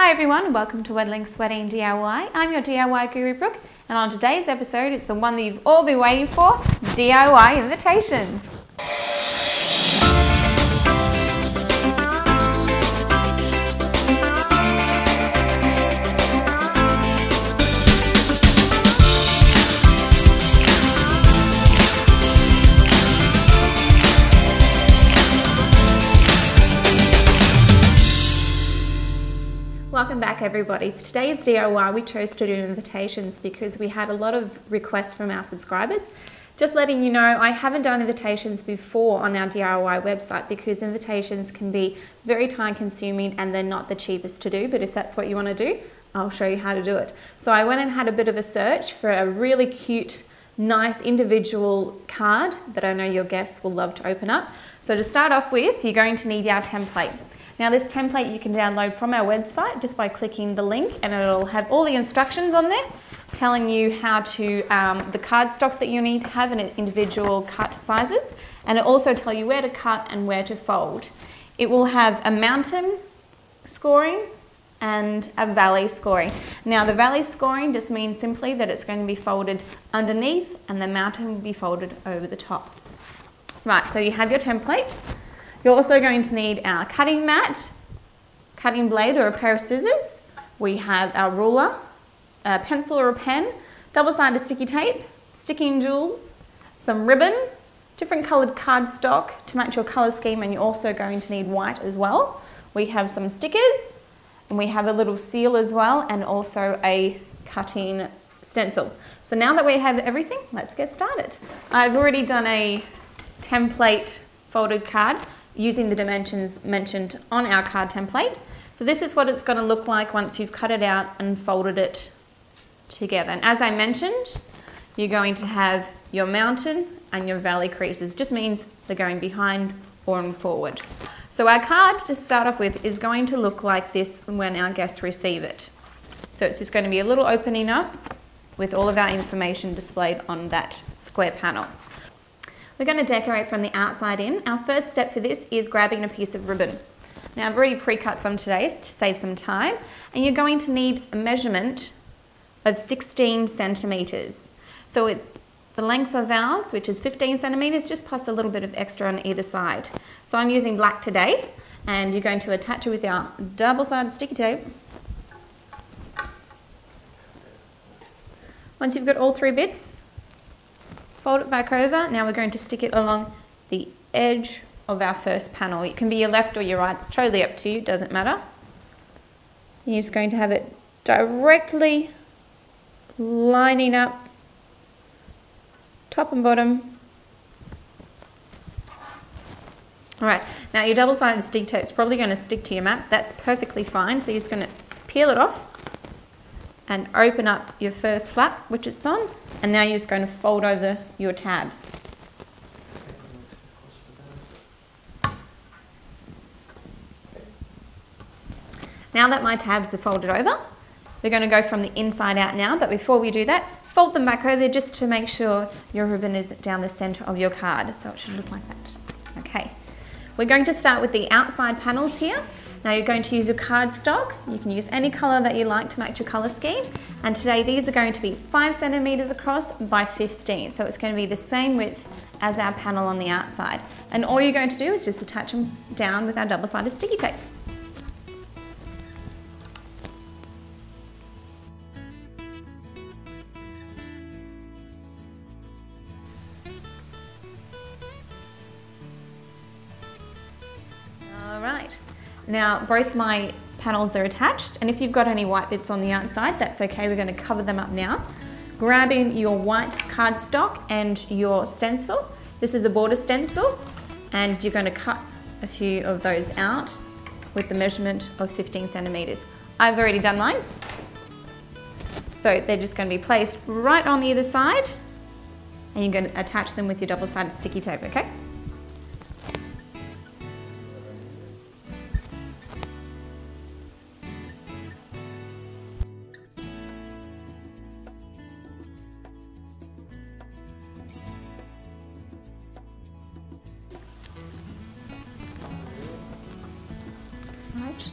Hi everyone, welcome to Weddlink's Wedding DIY. I'm your DIY guru Brooke, and on today's episode it's the one that you've all been waiting for, DIY invitations. Welcome back everybody. For today's DIY we chose to do invitations because we had a lot of requests from our subscribers. Just letting you know, I haven't done invitations before on our DIY website because invitations can be very time consuming and they're not the cheapest to do, but if that's what you want to do, I'll show you how to do it. So I went and had a bit of a search for a really cute, nice individual card that I know your guests will love to open up. So to start off with, you're going to need our template. Now this template you can download from our website just by clicking the link, and it'll have all the instructions on there telling you how to, the cardstock that you need to have in individual cut sizes, and it also tells you where to cut and where to fold. It will have a mountain scoring and a valley scoring. Now the valley scoring just means simply that it's going to be folded underneath and the mountain will be folded over the top. Right, so you have your template. You're also going to need our cutting mat, cutting blade or a pair of scissors. We have our ruler, a pencil or a pen, double-sided sticky tape, sticking jewels, some ribbon, different coloured cardstock to match your colour scheme, and you're also going to need white as well. We have some stickers, and we have a little seal as well, and also a cutting stencil. So now that we have everything, let's get started. I've already done a template folded card using the dimensions mentioned on our card template. So this is what it's going to look like once you've cut it out and folded it together. And as I mentioned, you're going to have your mountain and your valley creases. Just means they're going behind or in forward. So our card to start off with is going to look like this when our guests receive it. So it's just going to be a little opening up with all of our information displayed on that square panel. We're going to decorate from the outside in. Our first step for this is grabbing a piece of ribbon. Now I've already pre-cut some today to save some time, and you're going to need a measurement of 16 centimetres. So it's the length of ours, which is 15 centimetres, just plus a little bit of extra on either side. So I'm using black today, and you're going to attach it with our double-sided sticky tape. Once you've got all three bits, fold it back over. Now we're going to stick it along the edge of our first panel. It can be your left or your right, it's totally up to you, doesn't matter. You're just going to have it directly lining up top and bottom. Alright, now your double-sided stick tape is probably going to stick to your map. That's perfectly fine, so you're just going to peel it off and open up your first flap, which it's on, and now you're just going to fold over your tabs. Now that my tabs are folded over, we're going to go from the inside out now, but before we do that, fold them back over just to make sure your ribbon is down the centre of your card, so it should look like that. Okay, we're going to start with the outside panels here. Now you're going to use your cardstock. You can use any colour that you like to match your colour scheme. And today these are going to be 5 centimetres across by 15. So it's going to be the same width as our panel on the outside. And all you're going to do is just attach them down with our double-sided sticky tape. All right. Now both my panels are attached, and if you've got any white bits on the outside, that's okay, we're going to cover them up now. Grabbing your white cardstock and your stencil. This is a border stencil, and you're going to cut a few of those out with the measurement of 15 centimetres. I've already done mine. So they're just going to be placed right on either side, and you're going to attach them with your double-sided sticky tape, okay? Right,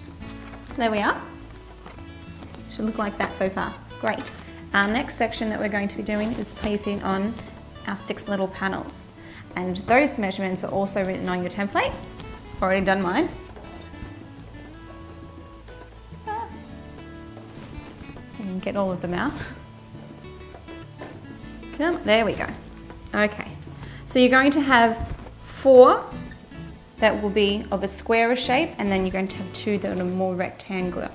there we are. Should look like that so far. Great. Our next section that we're going to be doing is placing on our 6 little panels. And those measurements are also written on your template. Already done mine. You can get all of them out. There we go. Okay. So you're going to have 4 that will be of a squarer shape, and then you're going to have 2 that are more rectangular.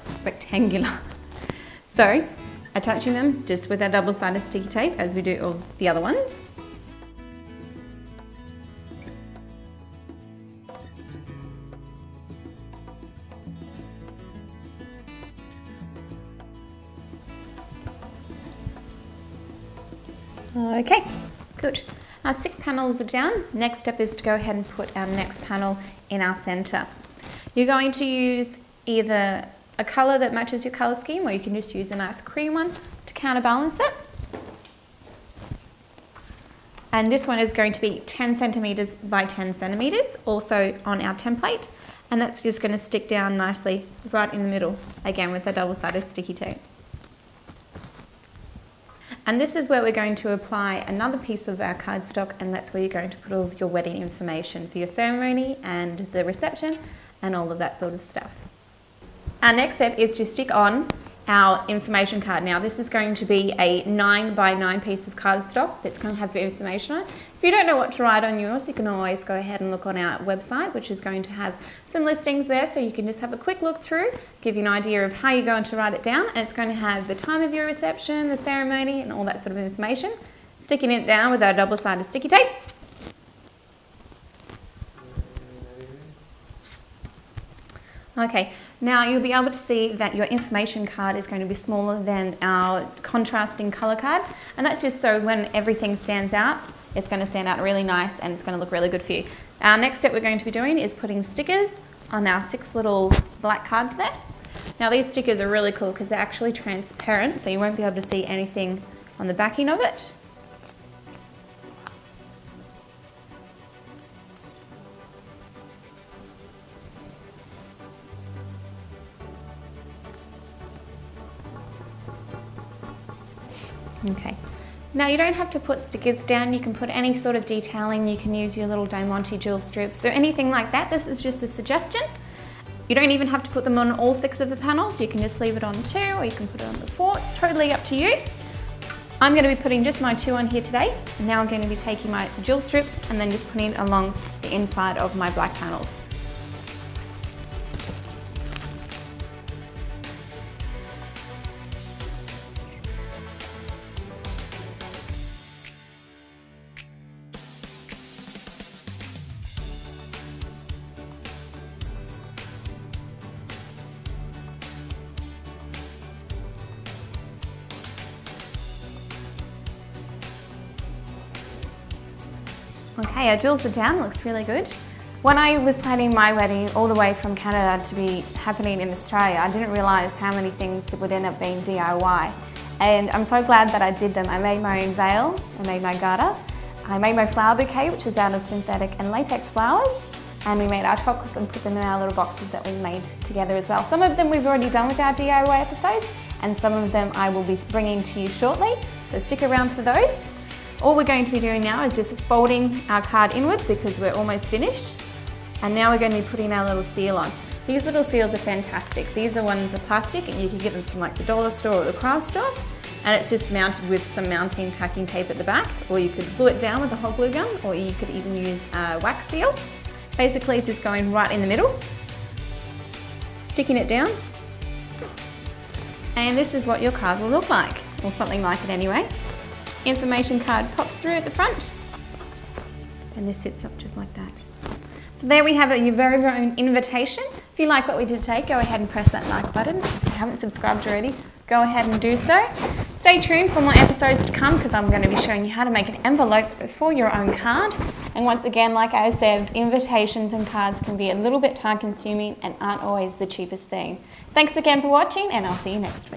So, attaching them just with our double-sided sticky tape as we do all the other ones. Okay, good. Our 6 panels are down. Next step is to go ahead and put our next panel in our center. You're going to use either a color that matches your color scheme, or you can just use a nice cream one to counterbalance it. And this one is going to be 10 centimeters by 10 centimeters, also on our template. And that's just going to stick down nicely right in the middle, again with the double-sided sticky tape. And this is where we're going to apply another piece of our cardstock, and that's where you're going to put all of your wedding information for your ceremony and the reception and all of that sort of stuff. Our next step is to stick on our information card. Now this is going to be a 9 by 9 piece of cardstock that's going to have your information on it. If you don't know what to write on yours, you can always go ahead and look on our website, which is going to have some listings there, so you can just have a quick look through, give you an idea of how you're going to write it down, and it's going to have the time of your reception, the ceremony, and all that sort of information. Sticking it down with our double-sided sticky tape. Okay, now you'll be able to see that your information card is going to be smaller than our contrasting colour card, and that's just so when everything stands out, it's going to stand out really nice and it's going to look really good for you. Our next step we're going to be doing is putting stickers on our 6 little black cards there. Now these stickers are really cool because they're actually transparent, so you won't be able to see anything on the backing of it. Okay, now you don't have to put stickers down, you can put any sort of detailing, you can use your little Diamante jewel strips or anything like that. This is just a suggestion. You don't even have to put them on all 6 of the panels, you can just leave it on 2 or you can put it on the 4, it's totally up to you. I'm going to be putting just my 2 on here today. Now I'm going to be taking my jewel strips and then just putting it along the inside of my black panels. Okay, our jewels are down, looks really good. When I was planning my wedding all the way from Canada to be happening in Australia, I didn't realise how many things would end up being DIY. And I'm so glad that I did them. I made my own veil, I made my garter, I made my flower bouquet, which is out of synthetic and latex flowers, and we made our chocolates and put them in our little boxes that we made together as well. Some of them we've already done with our DIY episodes, and some of them I will be bringing to you shortly, so stick around for those. All we're going to be doing now is just folding our card inwards because we're almost finished. And now we're going to be putting our little seal on. These little seals are fantastic. These are ones that are plastic and you can get them from like the dollar store or the craft store. And it's just mounted with some mounting tacking tape at the back, or you could glue it down with a hot glue gun, or you could even use a wax seal. Basically it's just going right in the middle, sticking it down. And this is what your card will look like, or something like it anyway. Information card pops through at the front, and this sits up just like that. So there we have it, your very own invitation. If you like what we did today, go ahead and press that like button. If you haven't subscribed already, go ahead and do so. Stay tuned for more episodes to come because I'm going to be showing you how to make an envelope for your own card. And once again, like I said, invitations and cards can be a little bit time consuming and aren't always the cheapest thing. Thanks again for watching, and I'll see you next week.